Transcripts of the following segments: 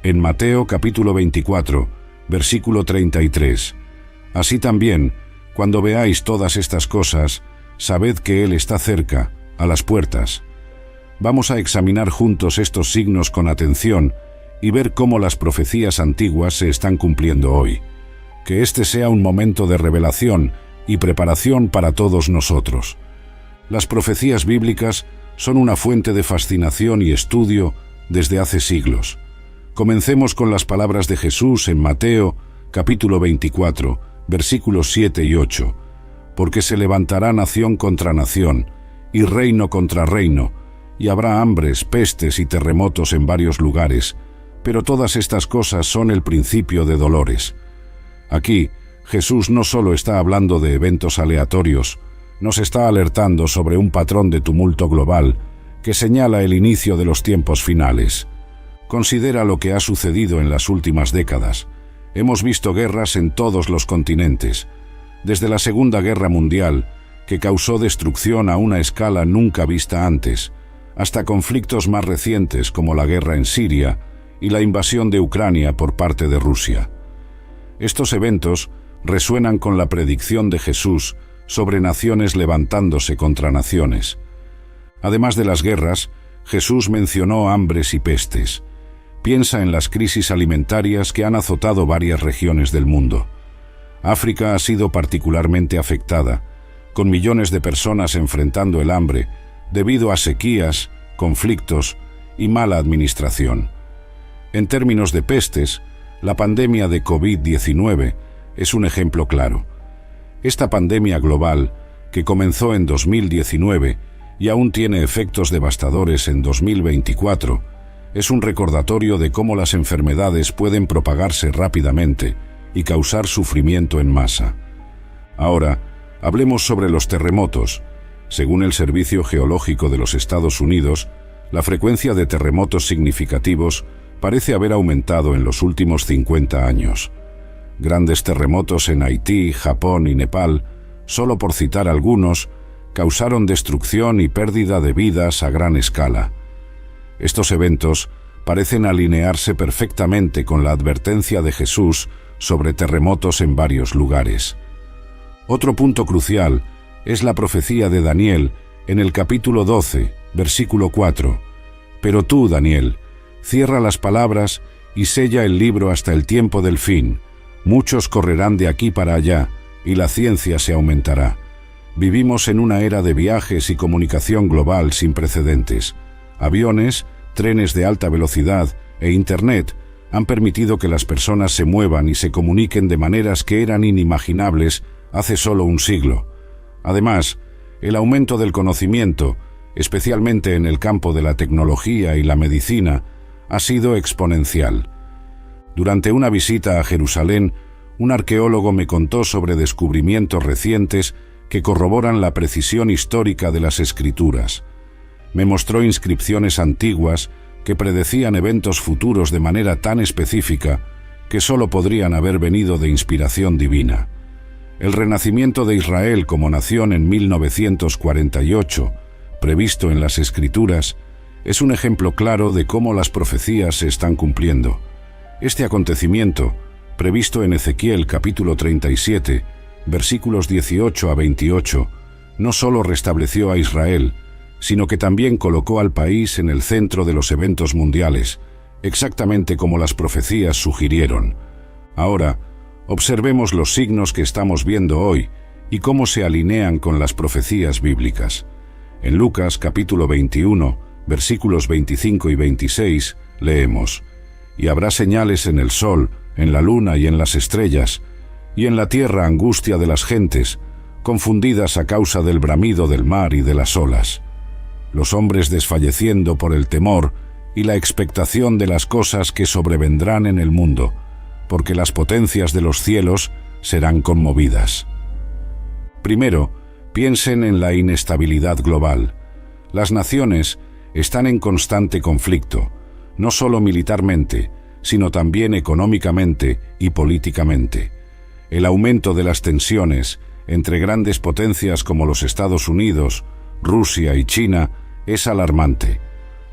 en Mateo capítulo 24, versículo 33. Así también, cuando veáis todas estas cosas, sabed que Él está cerca, a las puertas. Vamos a examinar juntos estos signos con atención y ver cómo las profecías antiguas se están cumpliendo hoy. Que este sea un momento de revelación y preparación para todos nosotros. Las profecías bíblicas son una fuente de fascinación y estudio desde hace siglos. Comencemos con las palabras de Jesús en Mateo, capítulo 24, versículos 7 y 8. Porque se levantará nación contra nación, y reino contra reino, y habrá hambres, pestes y terremotos en varios lugares, pero todas estas cosas son el principio de dolores. Aquí, Jesús no solo está hablando de eventos aleatorios, nos está alertando sobre un patrón de tumulto global que señala el inicio de los tiempos finales. Considera lo que ha sucedido en las últimas décadas. Hemos visto guerras en todos los continentes, desde la Segunda Guerra Mundial, que causó destrucción a una escala nunca vista antes, hasta conflictos más recientes como la guerra en Siria y la invasión de Ucrania por parte de Rusia. Estos eventos resuenan con la predicción de Jesús sobre naciones levantándose contra naciones. Además de las guerras, Jesús mencionó hambres y pestes. Piensa en las crisis alimentarias que han azotado varias regiones del mundo. África ha sido particularmente afectada, con millones de personas enfrentando el hambre debido a sequías, conflictos y mala administración. En términos de pestes, la pandemia de COVID-19 es un ejemplo claro. Esta pandemia global, que comenzó en 2019 y aún tiene efectos devastadores en 2024, es un recordatorio de cómo las enfermedades pueden propagarse rápidamente y causar sufrimiento en masa. Ahora, hablemos sobre los terremotos. Según el Servicio Geológico de los Estados Unidos, la frecuencia de terremotos significativos parece haber aumentado en los últimos 50 años. Grandes terremotos en Haití, Japón y Nepal, solo por citar algunos, causaron destrucción y pérdida de vidas a gran escala. Estos eventos parecen alinearse perfectamente con la advertencia de Jesús sobre terremotos en varios lugares. Otro punto crucial es la profecía de Daniel en el capítulo 12, versículo 4. Pero tú, Daniel, cierra las palabras y sella el libro hasta el tiempo del fin. Muchos correrán de aquí para allá, y la ciencia se aumentará. Vivimos en una era de viajes y comunicación global sin precedentes. Aviones, trenes de alta velocidad e Internet han permitido que las personas se muevan y se comuniquen de maneras que eran inimaginables hace solo un siglo. Además, el aumento del conocimiento, especialmente en el campo de la tecnología y la medicina, ha sido exponencial. Durante una visita a Jerusalén, un arqueólogo me contó sobre descubrimientos recientes que corroboran la precisión histórica de las escrituras. Me mostró inscripciones antiguas que predecían eventos futuros de manera tan específica que solo podrían haber venido de inspiración divina. El renacimiento de Israel como nación en 1948, previsto en las Escrituras, es un ejemplo claro de cómo las profecías se están cumpliendo. Este acontecimiento, previsto en Ezequiel capítulo 37, versículos 18 a 28, no solo restableció a Israel, sino que también colocó al país en el centro de los eventos mundiales, exactamente como las profecías sugirieron. Ahora, observemos los signos que estamos viendo hoy y cómo se alinean con las profecías bíblicas. En Lucas capítulo 21, versículos 25 y 26, leemos: «Y habrá señales en el sol, en la luna y en las estrellas, y en la tierra angustia de las gentes, confundidas a causa del bramido del mar y de las olas. Los hombres desfalleciendo por el temor y la expectación de las cosas que sobrevendrán en el mundo, porque las potencias de los cielos serán conmovidas». Primero, piensen en la inestabilidad global. Las naciones están en constante conflicto, no solo militarmente, sino también económicamente y políticamente. El aumento de las tensiones entre grandes potencias como los Estados Unidos, Rusia y China es alarmante.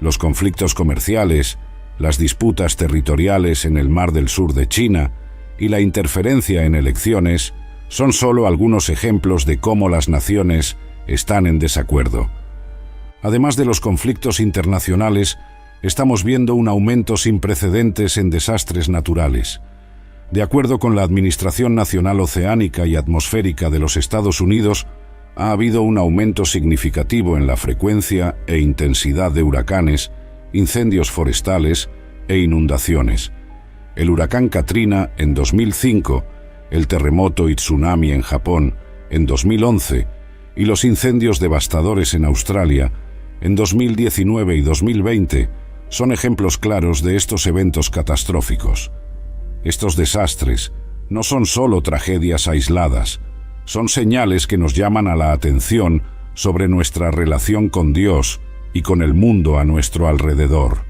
Los conflictos comerciales, las disputas territoriales en el Mar del Sur de China y la interferencia en elecciones son solo algunos ejemplos de cómo las naciones están en desacuerdo. Además de los conflictos internacionales, estamos viendo un aumento sin precedentes en desastres naturales. De acuerdo con la Administración Nacional Oceánica y Atmosférica de los Estados Unidos, ha habido un aumento significativo en la frecuencia e intensidad de huracanes, incendios forestales e inundaciones. El huracán Katrina en 2005, el terremoto y tsunami en Japón en 2011 y los incendios devastadores en Australia en 2019 y 2020 son ejemplos claros de estos eventos catastróficos. Estos desastres no son solo tragedias aisladas, son señales que nos llaman a la atención sobre nuestra relación con Dios y con el mundo a nuestro alrededor.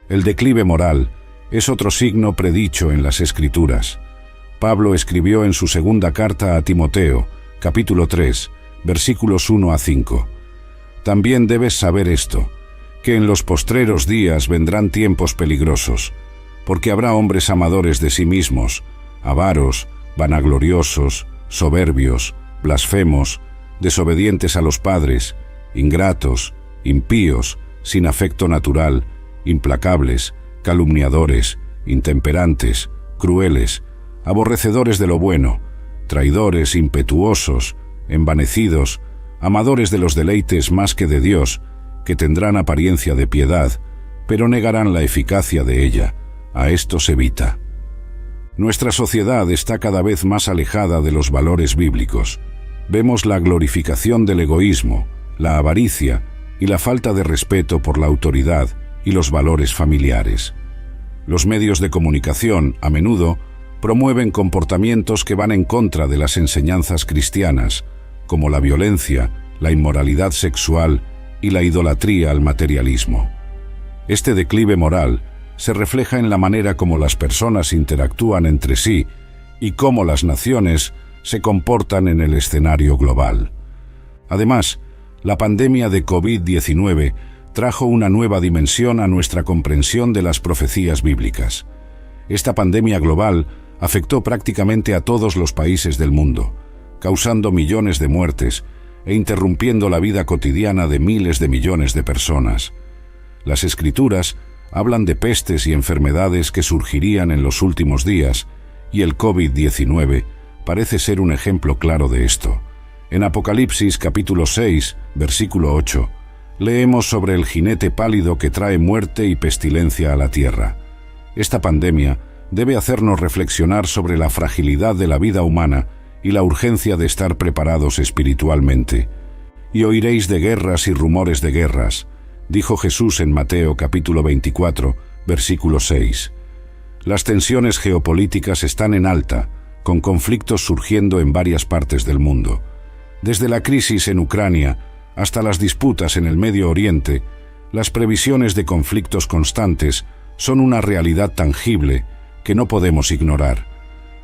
El declive moral es otro signo predicho en las Escrituras. Pablo escribió en su segunda carta a Timoteo, capítulo 3, versículos 1 a 5. También debes saber esto, que en los postreros días vendrán tiempos peligrosos, porque habrá hombres amadores de sí mismos, avaros, vanagloriosos, soberbios, blasfemos, desobedientes a los padres, ingratos, impíos, sin afecto natural, implacables, calumniadores, intemperantes, crueles, aborrecedores de lo bueno, traidores, impetuosos, envanecidos, amadores de los deleites más que de Dios, que tendrán apariencia de piedad, pero negarán la eficacia de ella. A estos evita. Nuestra sociedad está cada vez más alejada de los valores bíblicos. Vemos la glorificación del egoísmo, la avaricia y la falta de respeto por la autoridad y los valores familiares. Los medios de comunicación, a menudo, promueven comportamientos que van en contra de las enseñanzas cristianas, como la violencia, la inmoralidad sexual y la idolatría al materialismo. Este declive moral se refleja en la manera como las personas interactúan entre sí y cómo las naciones se comportan en el escenario global. Además, la pandemia de COVID-19 trajo una nueva dimensión a nuestra comprensión de las profecías bíblicas. Esta pandemia global afectó prácticamente a todos los países del mundo, causando millones de muertes e interrumpiendo la vida cotidiana de miles de millones de personas. Las Escrituras hablan de pestes y enfermedades que surgirían en los últimos días, y el COVID-19 parece ser un ejemplo claro de esto. En Apocalipsis capítulo 6, versículo 8, leemos sobre el jinete pálido que trae muerte y pestilencia a la tierra. Esta pandemia debe hacernos reflexionar sobre la fragilidad de la vida humana y la urgencia de estar preparados espiritualmente. Y oiréis de guerras y rumores de guerras, dijo Jesús en Mateo capítulo 24, versículo 6. Las tensiones geopolíticas están en alta, con conflictos surgiendo en varias partes del mundo. Desde la crisis en Ucrania hasta las disputas en el Medio Oriente, las previsiones de conflictos constantes son una realidad tangible que no podemos ignorar.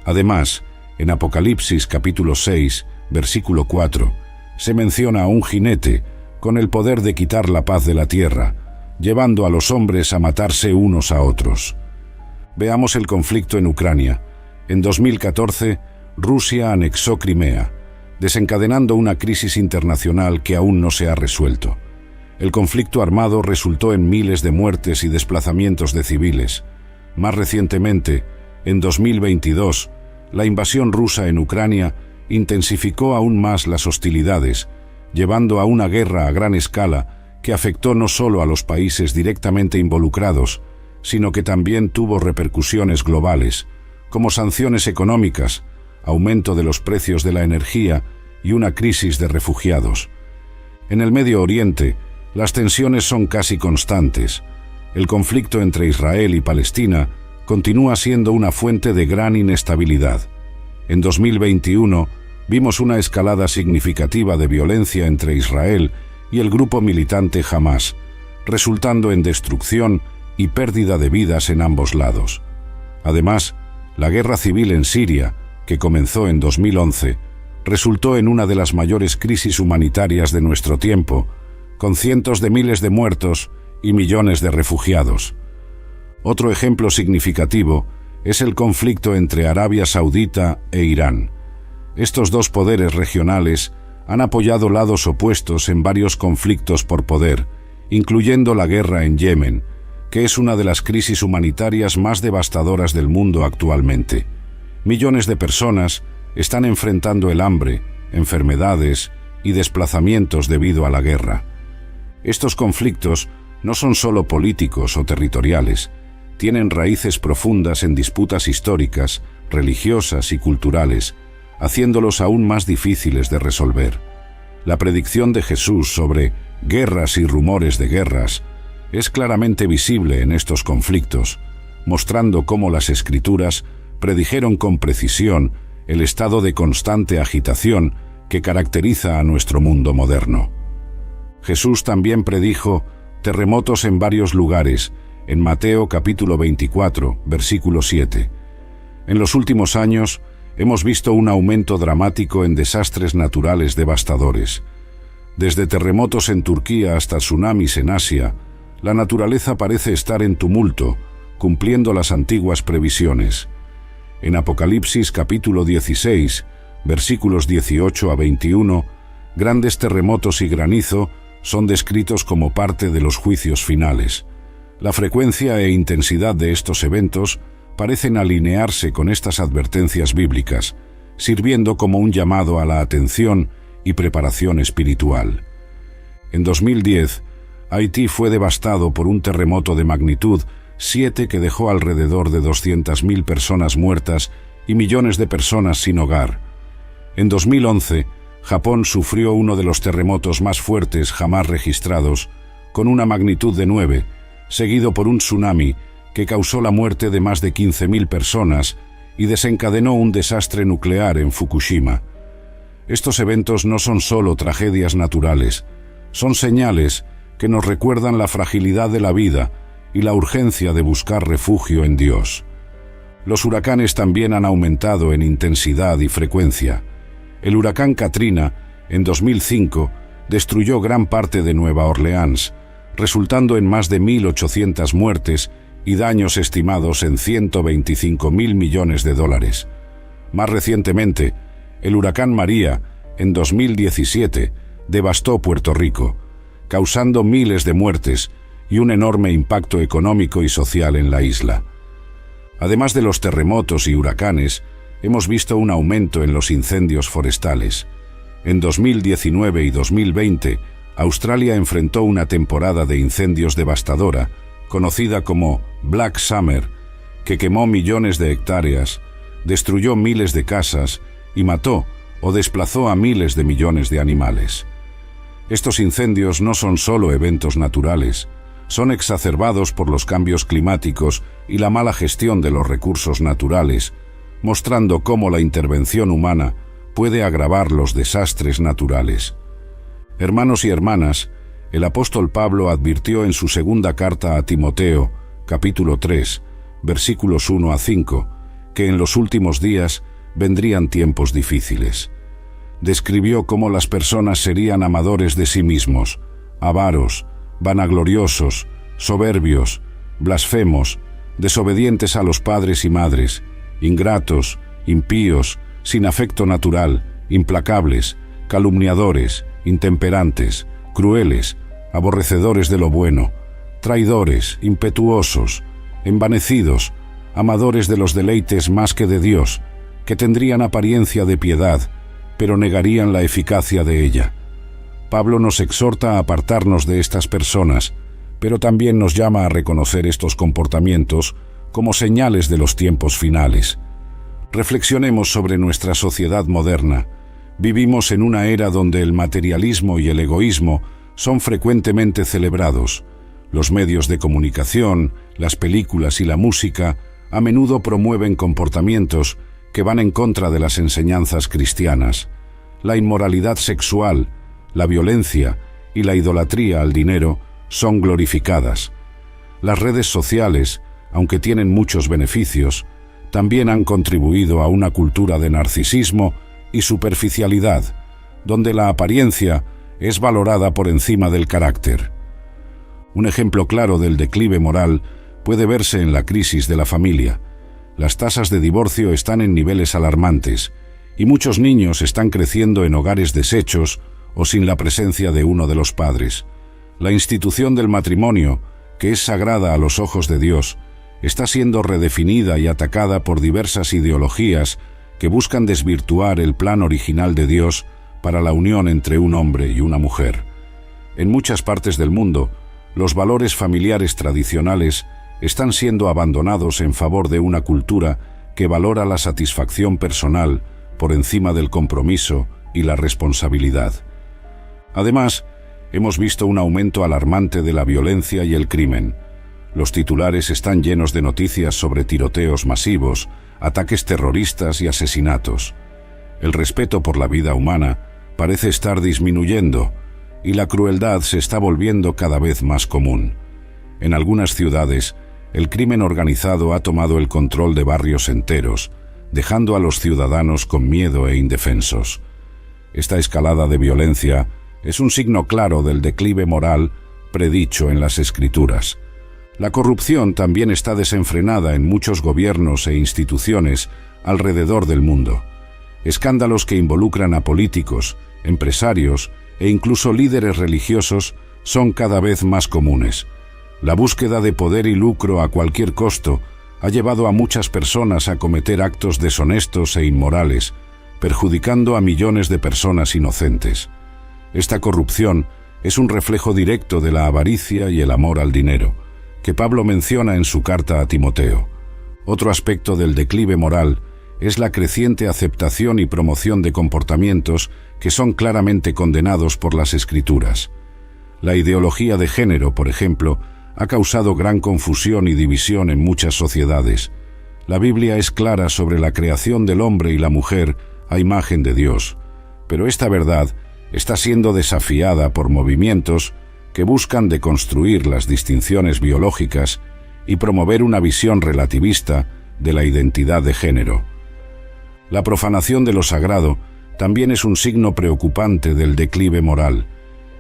Además, en Apocalipsis capítulo 6, versículo 4, se menciona a un jinete con el poder de quitar la paz de la tierra, llevando a los hombres a matarse unos a otros. Veamos el conflicto en Ucrania. En 2014, Rusia anexó Crimea, desencadenando una crisis internacional que aún no se ha resuelto. El conflicto armado resultó en miles de muertes y desplazamientos de civiles. Más recientemente, en 2022, la invasión rusa en Ucrania intensificó aún más las hostilidades, llevando a una guerra a gran escala que afectó no solo a los países directamente involucrados, sino que también tuvo repercusiones globales, como sanciones económicas, aumento de los precios de la energía y una crisis de refugiados. En el Medio Oriente, las tensiones son casi constantes. El conflicto entre Israel y Palestina continúa siendo una fuente de gran inestabilidad. En 2021, vimos una escalada significativa de violencia entre Israel y el grupo militante Hamás, resultando en destrucción y pérdida de vidas en ambos lados. Además, la guerra civil en Siria, que comenzó en 2011, resultó en una de las mayores crisis humanitarias de nuestro tiempo, con cientos de miles de muertos y millones de refugiados. Otro ejemplo significativo es el conflicto entre Arabia Saudita e Irán. Estos dos poderes regionales han apoyado lados opuestos en varios conflictos por poder, incluyendo la guerra en Yemen, que es una de las crisis humanitarias más devastadoras del mundo actualmente. Millones de personas están enfrentando el hambre, enfermedades y desplazamientos debido a la guerra. Estos conflictos no son solo políticos o territoriales, tienen raíces profundas en disputas históricas, religiosas y culturales, haciéndolos aún más difíciles de resolver. La predicción de Jesús sobre guerras y rumores de guerras es claramente visible en estos conflictos, mostrando cómo las Escrituras predijeron con precisión el estado de constante agitación que caracteriza a nuestro mundo moderno. Jesús también predijo terremotos en varios lugares, en Mateo capítulo 24, versículo 7. En los últimos años, hemos visto un aumento dramático en desastres naturales devastadores. Desde terremotos en Turquía hasta tsunamis en Asia, la naturaleza parece estar en tumulto, cumpliendo las antiguas previsiones. En Apocalipsis capítulo 16, versículos 18 a 21, grandes terremotos y granizo son descritos como parte de los juicios finales. La frecuencia e intensidad de estos eventos parecen alinearse con estas advertencias bíblicas, sirviendo como un llamado a la atención y preparación espiritual. En 2010, Haití fue devastado por un terremoto de magnitud 7 que dejó alrededor de 200.000 personas muertas y millones de personas sin hogar. En 2011, Japón sufrió uno de los terremotos más fuertes jamás registrados, con una magnitud de 9, seguido por un tsunami que causó la muerte de más de 15.000 personas y desencadenó un desastre nuclear en Fukushima. Estos eventos no son solo tragedias naturales, son señales que nos recuerdan la fragilidad de la vida y la urgencia de buscar refugio en Dios. Los huracanes también han aumentado en intensidad y frecuencia. El huracán Katrina, en 2005, destruyó gran parte de Nueva Orleans, resultando en más de 1.800 muertes y daños estimados en $125.000 millones. Más recientemente, el huracán María, en 2017, devastó Puerto Rico, causando miles de muertes y un enorme impacto económico y social en la isla. Además de los terremotos y huracanes, hemos visto un aumento en los incendios forestales. En 2019 y 2020, Australia enfrentó una temporada de incendios devastadora, conocida como Black Summer, que quemó millones de hectáreas, destruyó miles de casas y mató o desplazó a miles de millones de animales. Estos incendios no son solo eventos naturales, son exacerbados por los cambios climáticos y la mala gestión de los recursos naturales, mostrando cómo la intervención humana puede agravar los desastres naturales. Hermanos y hermanas, el apóstol Pablo advirtió en su segunda carta a Timoteo, capítulo 3, versículos 1 a 5, que en los últimos días vendrían tiempos difíciles. Describió cómo las personas serían amadores de sí mismos, avaros, vanagloriosos, soberbios, blasfemos, desobedientes a los padres y madres, ingratos, impíos, sin afecto natural, implacables, calumniadores, intemperantes, crueles, aborrecedores de lo bueno, traidores, impetuosos, envanecidos, amadores de los deleites más que de Dios, que tendrían apariencia de piedad, pero negarían la eficacia de ella. Pablo nos exhorta a apartarnos de estas personas, pero también nos llama a reconocer estos comportamientos como señales de los tiempos finales. Reflexionemos sobre nuestra sociedad moderna. Vivimos en una era donde el materialismo y el egoísmo son frecuentemente celebrados. Los medios de comunicación, las películas y la música a menudo promueven comportamientos que van en contra de las enseñanzas cristianas. La inmoralidad sexual, la violencia y la idolatría al dinero son glorificadas. Las redes sociales, aunque tienen muchos beneficios, también han contribuido a una cultura de narcisismo y superficialidad, donde la apariencia es valorada por encima del carácter. Un ejemplo claro del declive moral puede verse en la crisis de la familia. Las tasas de divorcio están en niveles alarmantes y muchos niños están creciendo en hogares deshechos o sin la presencia de uno de los padres. La institución del matrimonio, que es sagrada a los ojos de Dios, está siendo redefinida y atacada por diversas ideologías que buscan desvirtuar el plan original de Dios para la unión entre un hombre y una mujer. En muchas partes del mundo, los valores familiares tradicionales están siendo abandonados en favor de una cultura que valora la satisfacción personal por encima del compromiso y la responsabilidad. Además, hemos visto un aumento alarmante de la violencia y el crimen. Los titulares están llenos de noticias sobre tiroteos masivos, ataques terroristas y asesinatos. El respeto por la vida humana parece estar disminuyendo y la crueldad se está volviendo cada vez más común. En algunas ciudades, el crimen organizado ha tomado el control de barrios enteros, dejando a los ciudadanos con miedo e indefensos. Esta escalada de violencia es un signo claro del declive moral predicho en las Escrituras. La corrupción también está desenfrenada en muchos gobiernos e instituciones alrededor del mundo. Escándalos que involucran a políticos, empresarios e incluso líderes religiosos son cada vez más comunes. La búsqueda de poder y lucro a cualquier costo ha llevado a muchas personas a cometer actos deshonestos e inmorales, perjudicando a millones de personas inocentes. Esta corrupción es un reflejo directo de la avaricia y el amor al dinero, que Pablo menciona en su carta a Timoteo. Otro aspecto del declive moral es la creciente aceptación y promoción de comportamientos que son claramente condenados por las Escrituras. La ideología de género, por ejemplo, ha causado gran confusión y división en muchas sociedades. La Biblia es clara sobre la creación del hombre y la mujer a imagen de Dios, pero esta verdad está siendo desafiada por movimientos que buscan deconstruir las distinciones biológicas y promover una visión relativista de la identidad de género. La profanación de lo sagrado también es un signo preocupante del declive moral.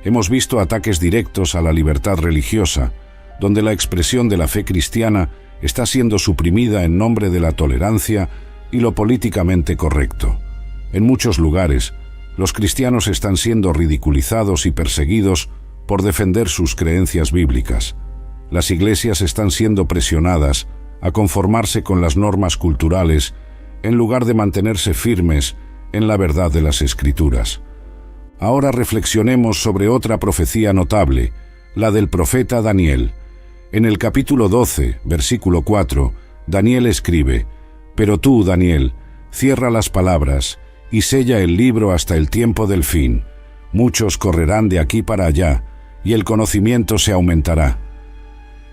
Hemos visto ataques directos a la libertad religiosa, donde la expresión de la fe cristiana está siendo suprimida en nombre de la tolerancia y lo políticamente correcto. En muchos lugares, los cristianos están siendo ridiculizados y perseguidos por defender sus creencias bíblicas. Las iglesias están siendo presionadas a conformarse con las normas culturales en lugar de mantenerse firmes en la verdad de las Escrituras. Ahora reflexionemos sobre otra profecía notable, la del profeta Daniel. En el capítulo 12, versículo 4, Daniel escribe: «Pero tú, Daniel, cierra las palabras y sella el libro hasta el tiempo del fin. Muchos correrán de aquí para allá, y el conocimiento se aumentará».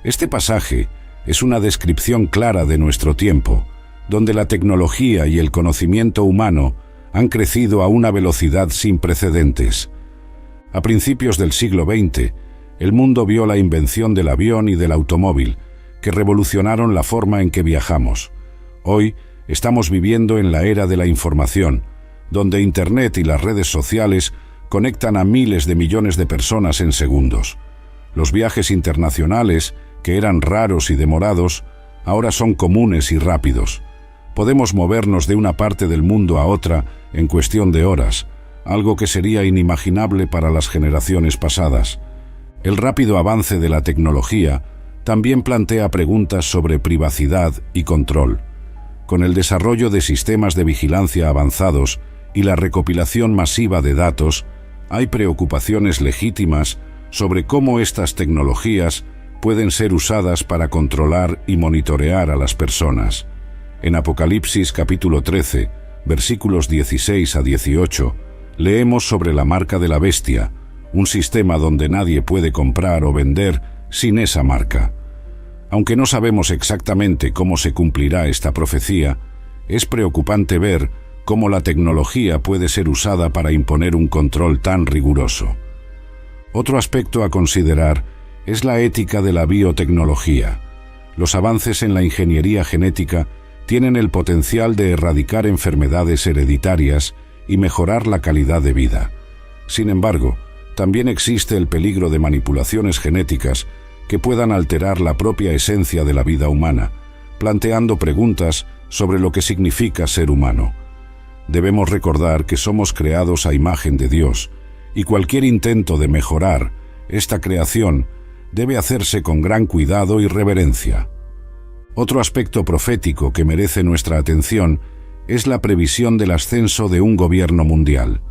Este pasaje es una descripción clara de nuestro tiempo, donde la tecnología y el conocimiento humano han crecido a una velocidad sin precedentes. A principios del siglo XX, el mundo vio la invención del avión y del automóvil, que revolucionaron la forma en que viajamos. Hoy estamos viviendo en la era de la información, donde Internet y las redes sociales conectan a miles de millones de personas en segundos. Los viajes internacionales, que eran raros y demorados, ahora son comunes y rápidos. Podemos movernos de una parte del mundo a otra en cuestión de horas, algo que sería inimaginable para las generaciones pasadas. El rápido avance de la tecnología también plantea preguntas sobre privacidad y control. Con el desarrollo de sistemas de vigilancia avanzados y la recopilación masiva de datos, hay preocupaciones legítimas sobre cómo estas tecnologías pueden ser usadas para controlar y monitorear a las personas. En Apocalipsis capítulo 13, versículos 16 a 18, leemos sobre la marca de la bestia, un sistema donde nadie puede comprar o vender sin esa marca. Aunque no sabemos exactamente cómo se cumplirá esta profecía, es preocupante ver cómo la tecnología puede ser usada para imponer un control tan riguroso. Otro aspecto a considerar es la ética de la biotecnología. Los avances en la ingeniería genética tienen el potencial de erradicar enfermedades hereditarias y mejorar la calidad de vida. Sin embargo, también existe el peligro de manipulaciones genéticas que puedan alterar la propia esencia de la vida humana, planteando preguntas sobre lo que significa ser humano. Debemos recordar que somos creados a imagen de Dios, y cualquier intento de mejorar esta creación debe hacerse con gran cuidado y reverencia. Otro aspecto profético que merece nuestra atención es la previsión del ascenso de un gobierno mundial.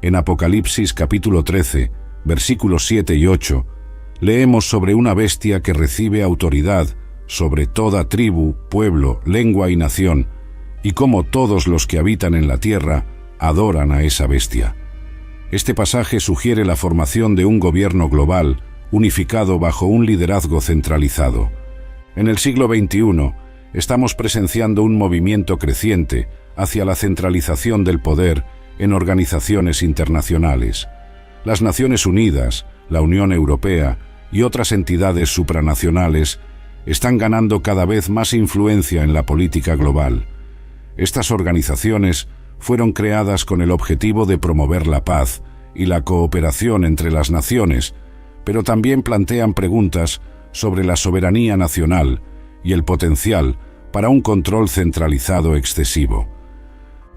En Apocalipsis capítulo 13, versículos 7 y 8, leemos sobre una bestia que recibe autoridad sobre toda tribu, pueblo, lengua y nación, y cómo todos los que habitan en la tierra adoran a esa bestia. Este pasaje sugiere la formación de un gobierno global, unificado bajo un liderazgo centralizado. En el siglo XXI, estamos presenciando un movimiento creciente hacia la centralización del poder en organizaciones internacionales. Las Naciones Unidas, la Unión Europea y otras entidades supranacionales están ganando cada vez más influencia en la política global. Estas organizaciones fueron creadas con el objetivo de promover la paz y la cooperación entre las naciones, pero también plantean preguntas sobre la soberanía nacional y el potencial para un control centralizado excesivo.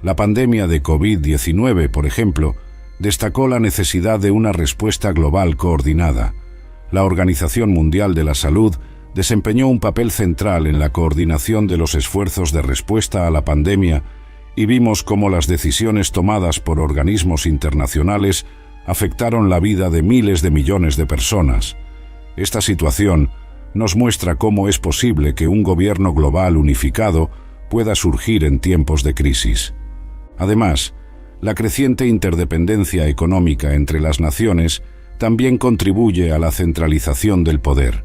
La pandemia de COVID-19, por ejemplo, destacó la necesidad de una respuesta global coordinada. La Organización Mundial de la Salud desempeñó un papel central en la coordinación de los esfuerzos de respuesta a la pandemia y vimos cómo las decisiones tomadas por organismos internacionales afectaron la vida de miles de millones de personas. Esta situación nos muestra cómo es posible que un gobierno global unificado pueda surgir en tiempos de crisis. Además, la creciente interdependencia económica entre las naciones también contribuye a la centralización del poder.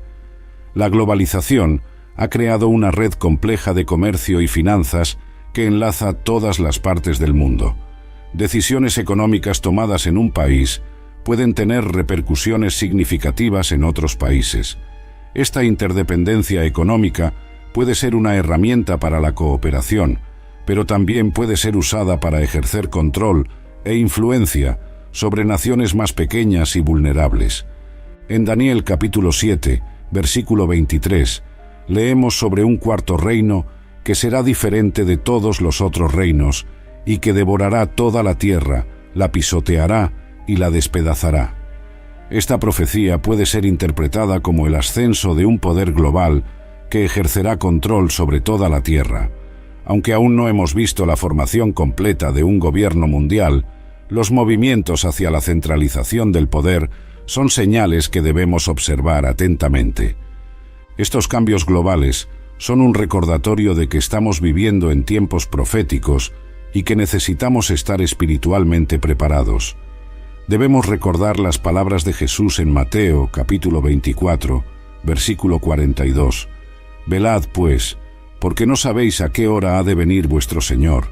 La globalización ha creado una red compleja de comercio y finanzas que enlaza todas las partes del mundo. Decisiones económicas tomadas en un país pueden tener repercusiones significativas en otros países. Esta interdependencia económica puede ser una herramienta para la cooperación, pero también puede ser usada para ejercer control e influencia sobre naciones más pequeñas y vulnerables. En Daniel capítulo 7, versículo 23, leemos sobre un cuarto reino que será diferente de todos los otros reinos y que devorará toda la tierra, la pisoteará y la despedazará. Esta profecía puede ser interpretada como el ascenso de un poder global que ejercerá control sobre toda la tierra. Aunque aún no hemos visto la formación completa de un gobierno mundial, los movimientos hacia la centralización del poder son señales que debemos observar atentamente. Estos cambios globales son un recordatorio de que estamos viviendo en tiempos proféticos y que necesitamos estar espiritualmente preparados. Debemos recordar las palabras de Jesús en Mateo capítulo 24, versículo 42. Velad, pues, porque no sabéis a qué hora ha de venir vuestro Señor.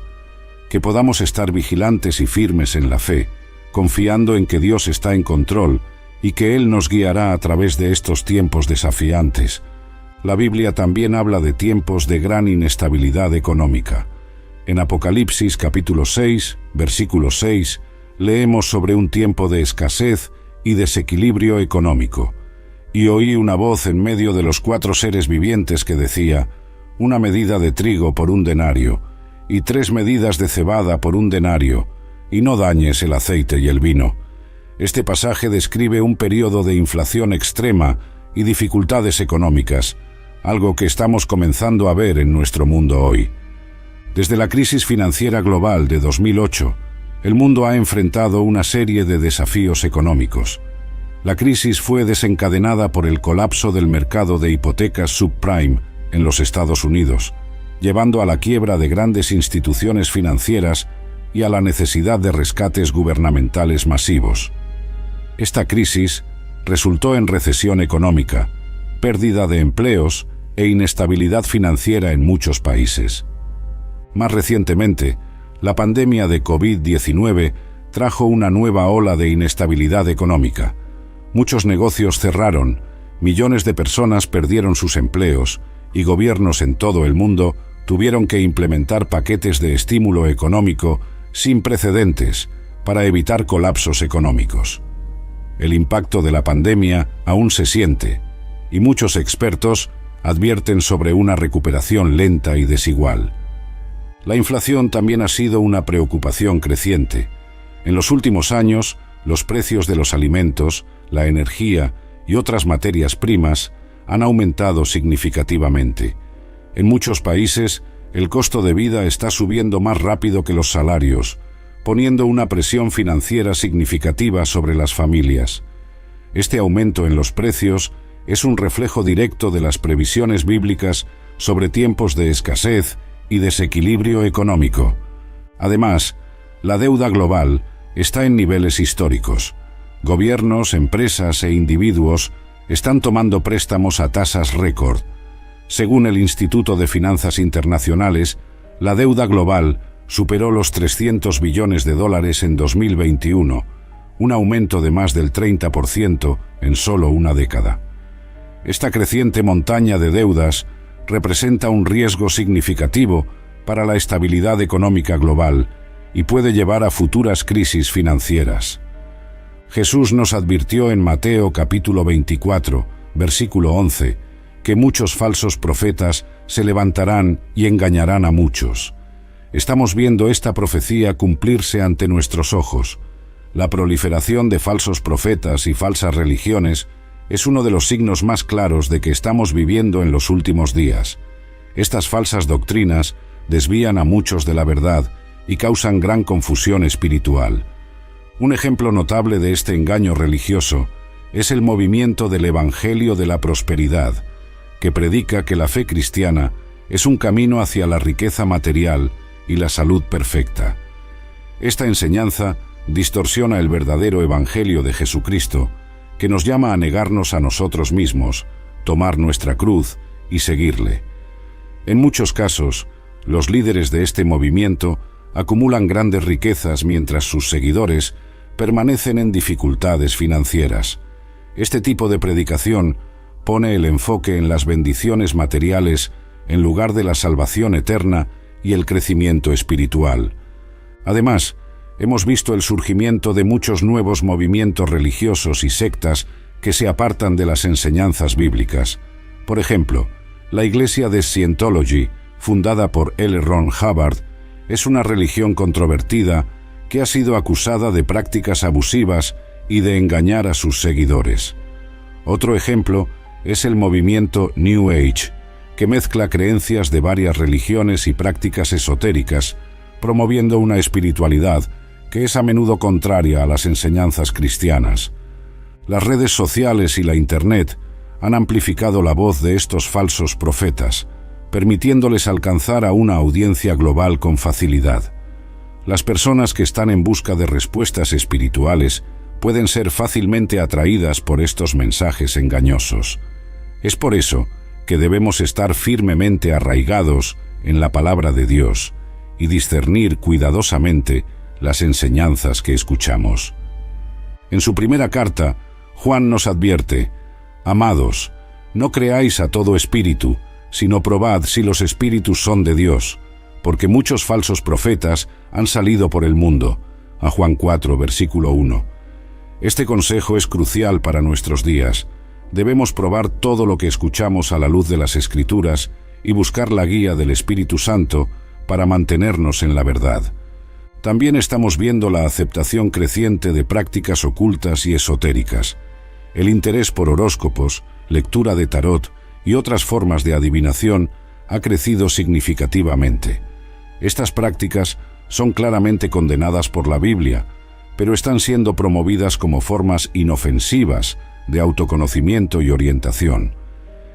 Que podamos estar vigilantes y firmes en la fe, confiando en que Dios está en control y que Él nos guiará a través de estos tiempos desafiantes. La Biblia también habla de tiempos de gran inestabilidad económica. En Apocalipsis capítulo 6, versículo 6, leemos sobre un tiempo de escasez y desequilibrio económico. Y oí una voz en medio de los 4 seres vivientes que decía: una medida de trigo por 1 denario, y 3 medidas de cebada por 1 denario, y no dañes el aceite y el vino. Este pasaje describe un periodo de inflación extrema y dificultades económicas, algo que estamos comenzando a ver en nuestro mundo hoy. Desde la crisis financiera global de 2008, el mundo ha enfrentado una serie de desafíos económicos. La crisis fue desencadenada por el colapso del mercado de hipotecas subprime en los Estados Unidos, llevando a la quiebra de grandes instituciones financieras y a la necesidad de rescates gubernamentales masivos. Esta crisis resultó en recesión económica, pérdida de empleos e inestabilidad financiera en muchos países. Más recientemente, la pandemia de COVID-19 trajo una nueva ola de inestabilidad económica. Muchos negocios cerraron, millones de personas perdieron sus empleos y gobiernos en todo el mundo tuvieron que implementar paquetes de estímulo económico sin precedentes para evitar colapsos económicos. El impacto de la pandemia aún se siente, y muchos expertos advierten sobre una recuperación lenta y desigual. La inflación también ha sido una preocupación creciente. En los últimos años, los precios de los alimentos, la energía y otras materias primas han aumentado significativamente. En muchos países, el costo de vida está subiendo más rápido que los salarios, poniendo una presión financiera significativa sobre las familias. Este aumento en los precios es un reflejo directo de las previsiones bíblicas sobre tiempos de escasez y desequilibrio económico. Además, la deuda global está en niveles históricos. Gobiernos, empresas e individuos están tomando préstamos a tasas récord. Según el Instituto de Finanzas Internacionales, la deuda global superó los 300 billones de dólares en 2021, un aumento de más del 30% en solo una década. Esta creciente montaña de deudas representa un riesgo significativo para la estabilidad económica global y puede llevar a futuras crisis financieras. Jesús nos advirtió en Mateo capítulo 24, versículo 11, que muchos falsos profetas se levantarán y engañarán a muchos. Estamos viendo esta profecía cumplirse ante nuestros ojos. La proliferación de falsos profetas y falsas religiones es uno de los signos más claros de que estamos viviendo en los últimos días. Estas falsas doctrinas desvían a muchos de la verdad y causan gran confusión espiritual. Un ejemplo notable de este engaño religioso es el movimiento del Evangelio de la Prosperidad, que predica que la fe cristiana es un camino hacia la riqueza material y la salud perfecta. Esta enseñanza distorsiona el verdadero Evangelio de Jesucristo, que nos llama a negarnos a nosotros mismos, tomar nuestra cruz y seguirle. En muchos casos, los líderes de este movimiento acumulan grandes riquezas mientras sus seguidores permanecen en dificultades financieras. Este tipo de predicación pone el enfoque en las bendiciones materiales en lugar de la salvación eterna y el crecimiento espiritual. Además, hemos visto el surgimiento de muchos nuevos movimientos religiosos y sectas que se apartan de las enseñanzas bíblicas. Por ejemplo, la Iglesia de Scientology, fundada por L. Ron Hubbard, es una religión controvertida que ha sido acusada de prácticas abusivas y de engañar a sus seguidores. Otro ejemplo es el movimiento New Age, que mezcla creencias de varias religiones y prácticas esotéricas, promoviendo una espiritualidad que es a menudo contraria a las enseñanzas cristianas. Las redes sociales y la Internet han amplificado la voz de estos falsos profetas, permitiéndoles alcanzar a una audiencia global con facilidad. Las personas que están en busca de respuestas espirituales pueden ser fácilmente atraídas por estos mensajes engañosos. Es por eso que debemos estar firmemente arraigados en la palabra de Dios y discernir cuidadosamente las enseñanzas que escuchamos. En su primera carta, Juan nos advierte: «Amados, no creáis a todo espíritu, sino probad si los espíritus son de Dios, porque muchos falsos profetas han salido por el mundo». A Juan 4, versículo 1. Este consejo es crucial para nuestros días. Debemos probar todo lo que escuchamos a la luz de las Escrituras y buscar la guía del Espíritu Santo para mantenernos en la verdad. También estamos viendo la aceptación creciente de prácticas ocultas y esotéricas. El interés por horóscopos, lectura de tarot y otras formas de adivinación ha crecido significativamente. Estas prácticas son claramente condenadas por la Biblia, pero están siendo promovidas como formas inofensivas de autoconocimiento y orientación.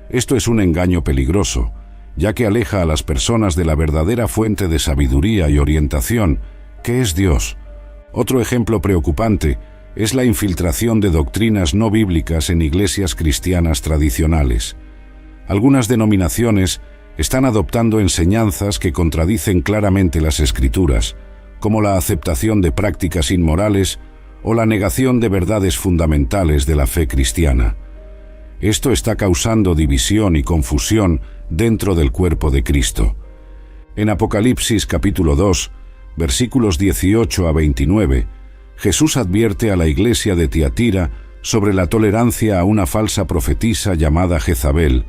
Esto es un engaño peligroso, ya que aleja a las personas de la verdadera fuente de sabiduría y orientación, que es Dios. Otro ejemplo preocupante es la infiltración de doctrinas no bíblicas en iglesias cristianas tradicionales. Algunas denominaciones están adoptando enseñanzas que contradicen claramente las Escrituras, como la aceptación de prácticas inmorales o la negación de verdades fundamentales de la fe cristiana. Esto está causando división y confusión dentro del cuerpo de Cristo. En Apocalipsis capítulo 2, versículos 18 a 29, Jesús advierte a la iglesia de Tiatira sobre la tolerancia a una falsa profetisa llamada Jezabel,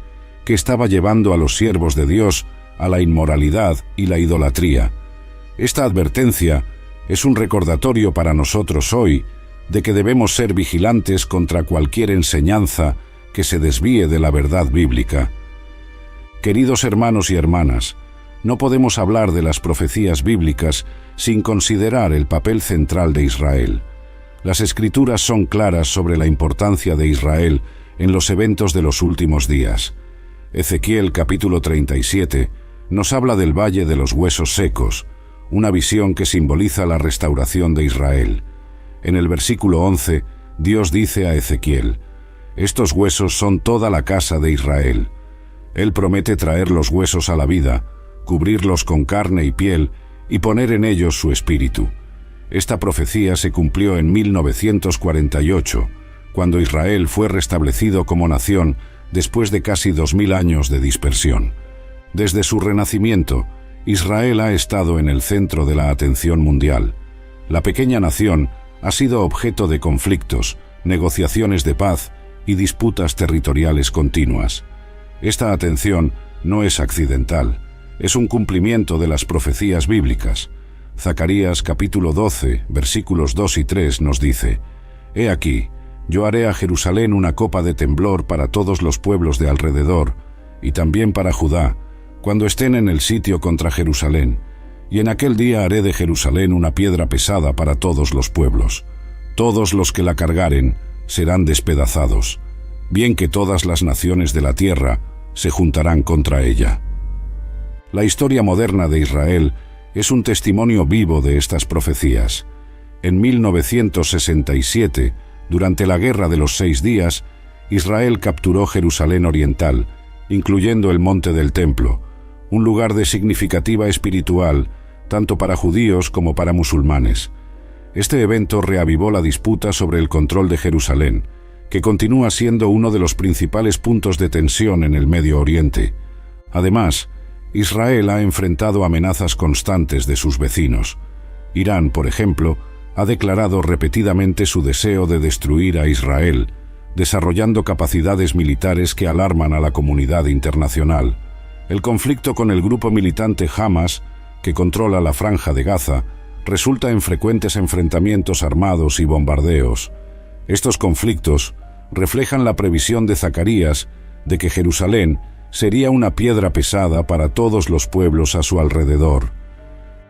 que estaba llevando a los siervos de Dios a la inmoralidad y la idolatría. Esta advertencia es un recordatorio para nosotros hoy de que debemos ser vigilantes contra cualquier enseñanza que se desvíe de la verdad bíblica. Queridos hermanos y hermanas, no podemos hablar de las profecías bíblicas sin considerar el papel central de Israel. Las Escrituras son claras sobre la importancia de Israel en los eventos de los últimos días. Ezequiel capítulo 37 nos habla del Valle de los Huesos Secos, una visión que simboliza la restauración de Israel. En el versículo 11, Dios dice a Ezequiel: «Estos huesos son toda la casa de Israel». Él promete traer los huesos a la vida, cubrirlos con carne y piel y poner en ellos su espíritu. Esta profecía se cumplió en 1948, cuando Israel fue restablecido como nación después de casi 2000 años de dispersión. Desde su renacimiento, Israel ha estado en el centro de la atención mundial. La pequeña nación ha sido objeto de conflictos, negociaciones de paz y disputas territoriales continuas. Esta atención no es accidental, es un cumplimiento de las profecías bíblicas. Zacarías capítulo 12, versículos 2 y 3 nos dice: «He aquí, yo haré a Jerusalén una copa de temblor para todos los pueblos de alrededor, y también para Judá, cuando estén en el sitio contra Jerusalén. Y en aquel día haré de Jerusalén una piedra pesada para todos los pueblos. Todos los que la cargaren serán despedazados, bien que todas las naciones de la tierra se juntarán contra ella». La historia moderna de Israel es un testimonio vivo de estas profecías. En 1967, durante la Guerra de los 6 días, Israel capturó Jerusalén Oriental, incluyendo el Monte del Templo, un lugar de significativa espiritual, tanto para judíos como para musulmanes. Este evento reavivó la disputa sobre el control de Jerusalén, que continúa siendo uno de los principales puntos de tensión en el Medio Oriente. Además, Israel ha enfrentado amenazas constantes de sus vecinos. Irán, por ejemplo, ha declarado repetidamente su deseo de destruir a Israel, desarrollando capacidades militares que alarman a la comunidad internacional. El conflicto con el grupo militante Hamas, que controla la Franja de Gaza, resulta en frecuentes enfrentamientos armados y bombardeos. Estos conflictos reflejan la previsión de Zacarías de que Jerusalén sería una piedra pesada para todos los pueblos a su alrededor.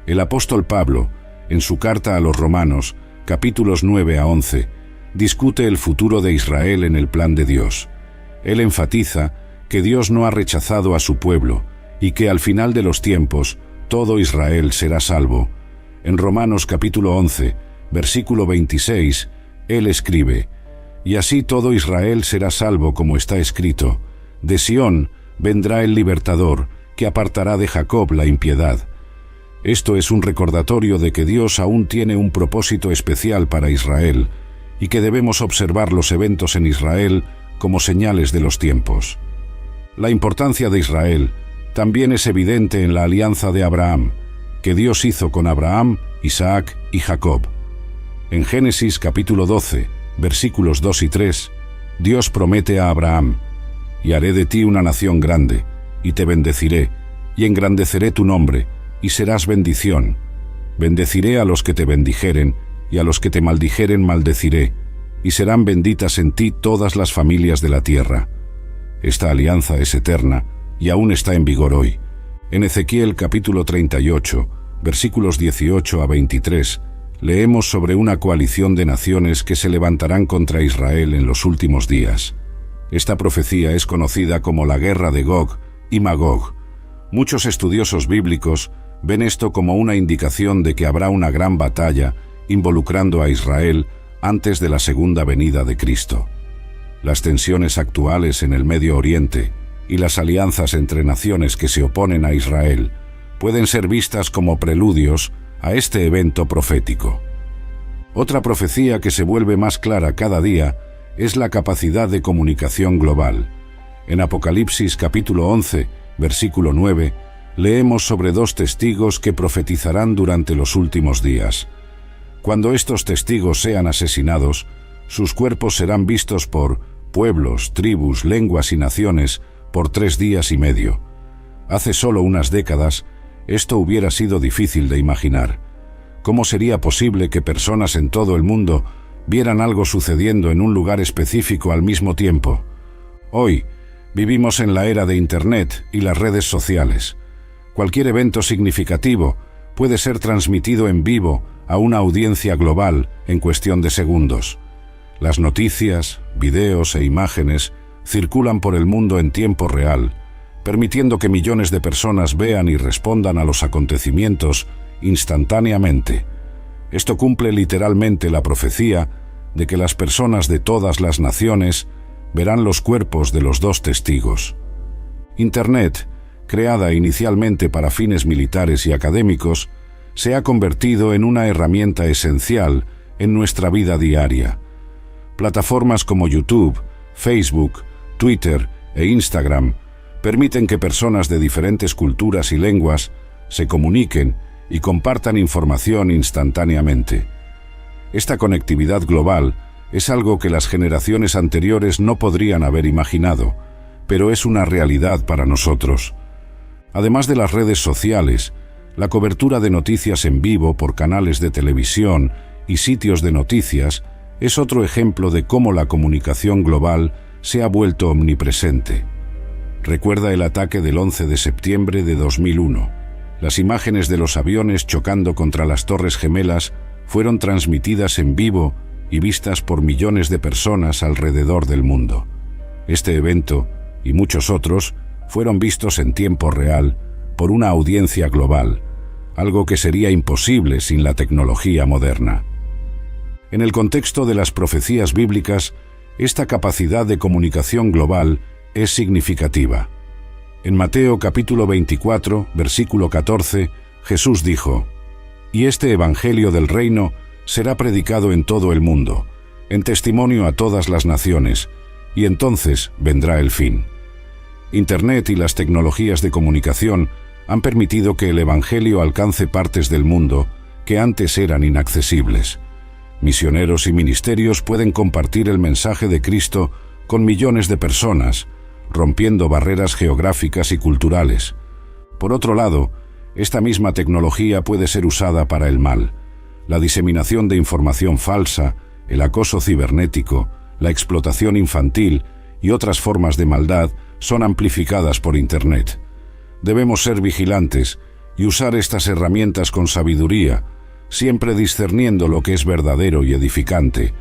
El apóstol Pablo, en su carta a los Romanos, capítulos 9 a 11, discute el futuro de Israel en el plan de Dios. Él enfatiza que Dios no ha rechazado a su pueblo y que al final de los tiempos todo Israel será salvo. En Romanos capítulo 11, versículo 26, él escribe: «Y así todo Israel será salvo, como está escrito: de Sión vendrá el libertador, que apartará de Jacob la impiedad». Esto es un recordatorio de que Dios aún tiene un propósito especial para Israel y que debemos observar los eventos en Israel como señales de los tiempos. La importancia de Israel también es evidente en la alianza de Abraham, que Dios hizo con Abraham, Isaac y Jacob. En Génesis capítulo 12, versículos 2 y 3, Dios promete a Abraham: «Y haré de ti una nación grande, y te bendeciré, y engrandeceré tu nombre, y serás bendición. Bendeciré a los que te bendijeren, y a los que te maldijeren maldeciré, y serán benditas en ti todas las familias de la tierra». Esta alianza es eterna y aún está en vigor hoy. En Ezequiel capítulo 38, versículos 18 a 23, leemos sobre una coalición de naciones que se levantarán contra Israel en los últimos días. Esta profecía es conocida como la guerra de Gog y Magog. Muchos estudiosos bíblicos ven esto como una indicación de que habrá una gran batalla involucrando a Israel antes de la segunda venida de Cristo. Las tensiones actuales en el Medio Oriente y las alianzas entre naciones que se oponen a Israel pueden ser vistas como preludios a este evento profético. Otra profecía que se vuelve más clara cada día es la capacidad de comunicación global. En Apocalipsis capítulo 11, versículo 9, leemos sobre 2 testigos que profetizarán durante los últimos días. Cuando estos testigos sean asesinados, sus cuerpos serán vistos por pueblos, tribus, lenguas y naciones por 3 días y medio. Hace solo unas décadas, esto hubiera sido difícil de imaginar. ¿Cómo sería posible que personas en todo el mundo vieran algo sucediendo en un lugar específico al mismo tiempo? Hoy, vivimos en la era de Internet y las redes sociales. Cualquier evento significativo puede ser transmitido en vivo a una audiencia global en cuestión de segundos. Las noticias, videos e imágenes circulan por el mundo en tiempo real, permitiendo que millones de personas vean y respondan a los acontecimientos instantáneamente. Esto cumple literalmente la profecía de que las personas de todas las naciones verán los cuerpos de los 2 testigos. Internet, creada inicialmente para fines militares y académicos, se ha convertido en una herramienta esencial en nuestra vida diaria. Plataformas como YouTube, Facebook, Twitter e Instagram permiten que personas de diferentes culturas y lenguas se comuniquen y compartan información instantáneamente. Esta conectividad global es algo que las generaciones anteriores no podrían haber imaginado, pero es una realidad para nosotros. Además de las redes sociales, la cobertura de noticias en vivo por canales de televisión y sitios de noticias es otro ejemplo de cómo la comunicación global se ha vuelto omnipresente. Recuerda el ataque del 11 de septiembre de 2001. Las imágenes de los aviones chocando contra las Torres Gemelas fueron transmitidas en vivo y vistas por millones de personas alrededor del mundo. Este evento, y muchos otros, fueron vistos en tiempo real por una audiencia global, algo que sería imposible sin la tecnología moderna. En el contexto de las profecías bíblicas, esta capacidad de comunicación global es significativa. En Mateo capítulo 24, versículo 14, Jesús dijo: «Y este evangelio del reino será predicado en todo el mundo, en testimonio a todas las naciones, y entonces vendrá el fin». Internet y las tecnologías de comunicación han permitido que el evangelio alcance partes del mundo que antes eran inaccesibles. Misioneros y ministerios pueden compartir el mensaje de Cristo con millones de personas, rompiendo barreras geográficas y culturales. Por otro lado, esta misma tecnología puede ser usada para el mal. La diseminación de información falsa, el acoso cibernético, la explotación infantil y otras formas de maldad son amplificadas por Internet. Debemos ser vigilantes y usar estas herramientas con sabiduría, siempre discerniendo lo que es verdadero y edificante.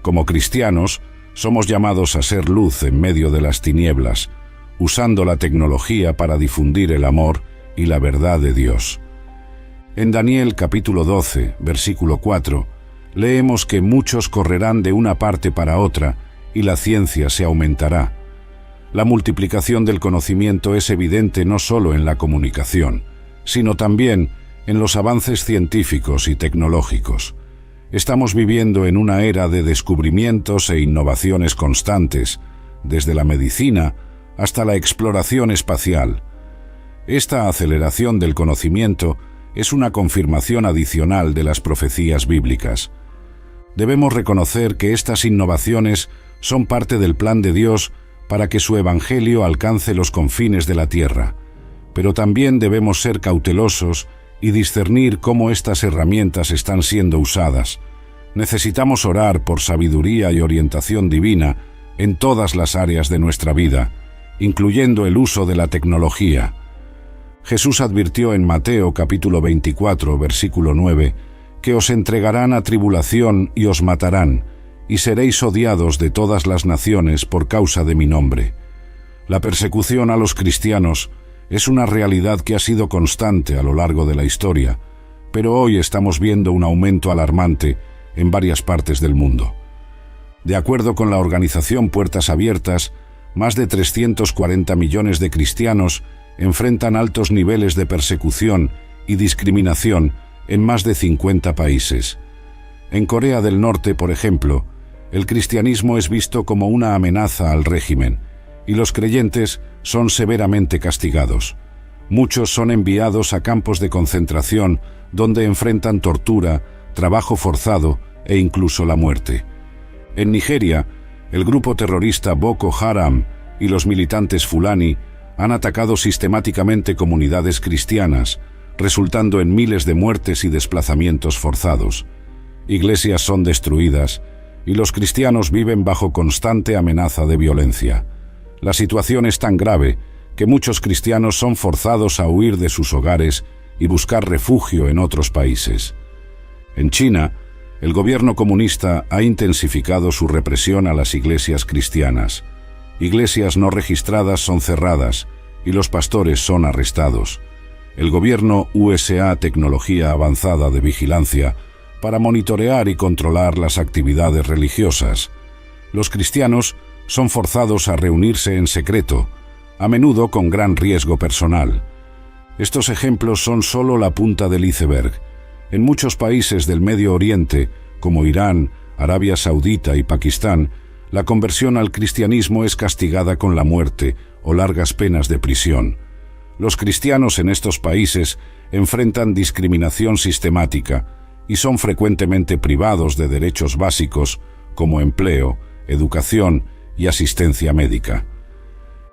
Como cristianos, somos llamados a ser luz en medio de las tinieblas, usando la tecnología para difundir el amor y la verdad de Dios. En Daniel capítulo 12, versículo 4, leemos que muchos correrán de una parte para otra y la ciencia se aumentará. La multiplicación del conocimiento es evidente no solo en la comunicación, sino también en los avances científicos y tecnológicos. Estamos viviendo en una era de descubrimientos e innovaciones constantes, desde la medicina hasta la exploración espacial. Esta aceleración del conocimiento es una confirmación adicional de las profecías bíblicas. Debemos reconocer que estas innovaciones son parte del plan de Dios para que su evangelio alcance los confines de la tierra, pero también debemos ser cautelosos y discernir cómo estas herramientas están siendo usadas. Necesitamos orar por sabiduría y orientación divina en todas las áreas de nuestra vida, incluyendo el uso de la tecnología. Jesús advirtió en Mateo capítulo 24, versículo 9, que os entregarán a tribulación y os matarán, y seréis odiados de todas las naciones por causa de mi nombre. La persecución a los cristianos es una realidad que ha sido constante a lo largo de la historia, pero hoy estamos viendo un aumento alarmante en varias partes del mundo. De acuerdo con la organización Puertas Abiertas, más de 340 millones de cristianos enfrentan altos niveles de persecución y discriminación en más de 50 países. En Corea del Norte, por ejemplo, el cristianismo es visto como una amenaza al régimen, y los creyentes son severamente castigados. Muchos son enviados a campos de concentración donde enfrentan tortura, trabajo forzado e incluso la muerte. En Nigeria, el grupo terrorista Boko Haram y los militantes Fulani han atacado sistemáticamente comunidades cristianas, resultando en miles de muertes y desplazamientos forzados. Iglesias son destruidas y los cristianos viven bajo constante amenaza de violencia. La situación es tan grave que muchos cristianos son forzados a huir de sus hogares y buscar refugio en otros países. En China, el gobierno comunista ha intensificado su represión a las iglesias cristianas. Iglesias no registradas son cerradas y los pastores son arrestados. El gobierno usa tecnología avanzada de vigilancia para monitorear y controlar las actividades religiosas. Los cristianos son forzados a reunirse en secreto, a menudo con gran riesgo personal. Estos ejemplos son solo la punta del iceberg. En muchos países del Medio Oriente, como Irán, Arabia Saudita y Pakistán, la conversión al cristianismo es castigada con la muerte o largas penas de prisión. Los cristianos en estos países enfrentan discriminación sistemática y son frecuentemente privados de derechos básicos como empleo, educación y asistencia médica.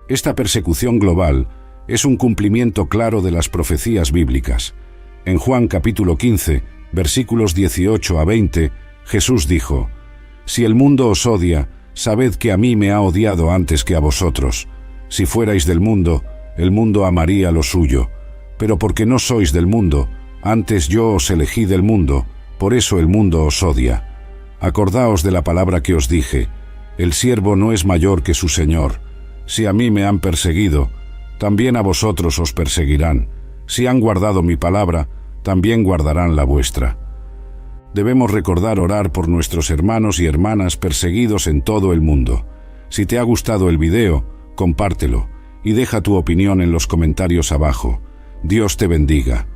Esta persecución global es un cumplimiento claro de las profecías bíblicas. En Juan capítulo 15, versículos 18 a 20, Jesús dijo: «Si el mundo os odia, sabed que a mí me ha odiado antes que a vosotros. Si fuerais del mundo, el mundo amaría lo suyo. Pero porque no sois del mundo, antes yo os elegí del mundo, por eso el mundo os odia. Acordaos de la palabra que os dije: el siervo no es mayor que su señor. Si a mí me han perseguido, también a vosotros os perseguirán. Si han guardado mi palabra, también guardarán la vuestra». Debemos recordar orar por nuestros hermanos y hermanas perseguidos en todo el mundo. Si te ha gustado el video, compártelo y deja tu opinión en los comentarios abajo. Dios te bendiga.